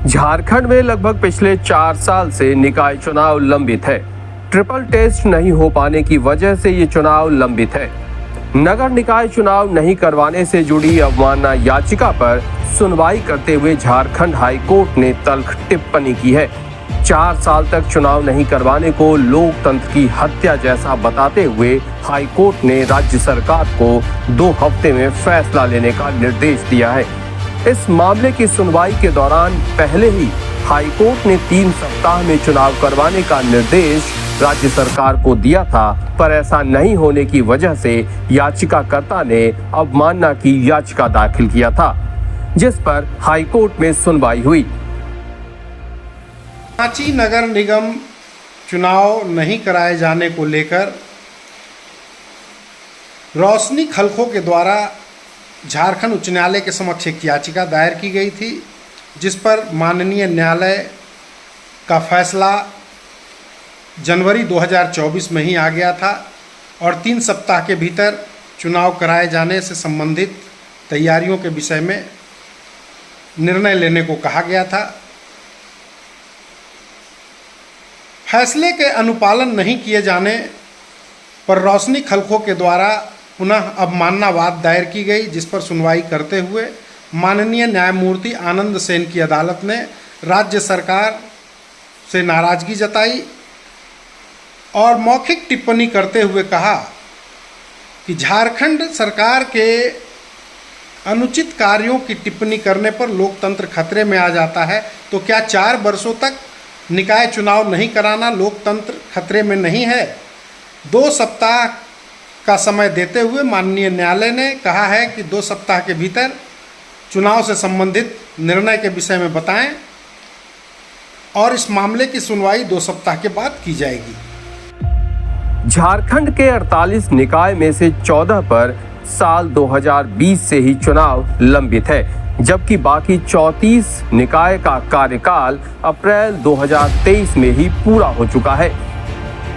झारखंड में लगभग पिछले 4 साल से निकाय चुनाव लंबित है। ट्रिपल टेस्ट नहीं हो पाने की वजह से ये चुनाव लंबित है। नगर निकाय चुनाव नहीं करवाने से जुड़ी अवमानना याचिका पर सुनवाई करते हुए झारखंड हाई कोर्ट ने तल्ख टिप्पणी की है। 4 साल तक चुनाव नहीं करवाने को लोकतंत्र की हत्या जैसा बताते हुए हाई कोर्ट ने राज्य सरकार को 2 हफ्ते में फैसला लेने का निर्देश दिया है। इस मामले की सुनवाई के दौरान पहले ही हाई कोर्ट ने 3 सप्ताह में चुनाव करवाने का निर्देश राज्य सरकार को दिया था, पर ऐसा नहीं होने की वजह से याचिकाकर्ता ने अवमानना की याचिका दाखिल किया था, जिस पर हाई कोर्ट में सुनवाई हुई। रांची नगर निगम चुनाव नहीं कराए जाने को लेकर रोशनी खलखो के द्वारा झारखंड उच्च न्यायालय के समक्ष एक याचिका दायर की गई थी, जिस पर माननीय न्यायालय का फैसला जनवरी 2024 में ही आ गया था और 3 सप्ताह के भीतर चुनाव कराए जाने से संबंधित तैयारियों के विषय में निर्णय लेने को कहा गया था। फैसले के अनुपालन नहीं किए जाने पर रोशनी खलखो के द्वारा पुनः अवमानना वाद दायर की गई, जिस पर सुनवाई करते हुए माननीय न्यायमूर्ति आनंद सेन की अदालत ने राज्य सरकार से नाराजगी जताई और मौखिक टिप्पणी करते हुए कहा कि झारखंड सरकार के अनुचित कार्यों की टिप्पणी करने पर लोकतंत्र खतरे में आ जाता है, तो क्या 4 वर्षों तक निकाय चुनाव नहीं कराना लोकतंत्र खतरे में नहीं है। 2 सप्ताह का समय देते हुए माननीय न्यायालय ने कहा है कि 2 सप्ताह के भीतर चुनाव से संबंधित निर्णय के विषय में बताएं और इस मामले की सुनवाई 2 सप्ताह के बाद की जाएगी। झारखंड के 48 निकाय में से 14 पर साल 2020 से ही चुनाव लंबित है, जबकि बाकी 34 निकाय का कार्यकाल अप्रैल 2023 में ही पूरा हो चुका है।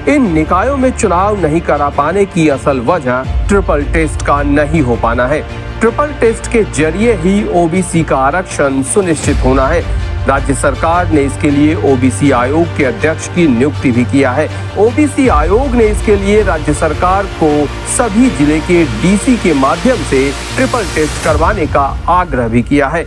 इन निकायों में चुनाव नहीं करा पाने की असल वजह ट्रिपल टेस्ट का नहीं हो पाना है। ट्रिपल टेस्ट के जरिए ही ओबीसी का आरक्षण सुनिश्चित होना है। राज्य सरकार ने इसके लिए ओबीसी आयोग के अध्यक्ष की नियुक्ति भी किया है। ओबीसी आयोग ने इसके लिए राज्य सरकार को सभी जिले के डीसी के माध्यम से ट्रिपल टेस्ट करवाने का आग्रह भी किया है।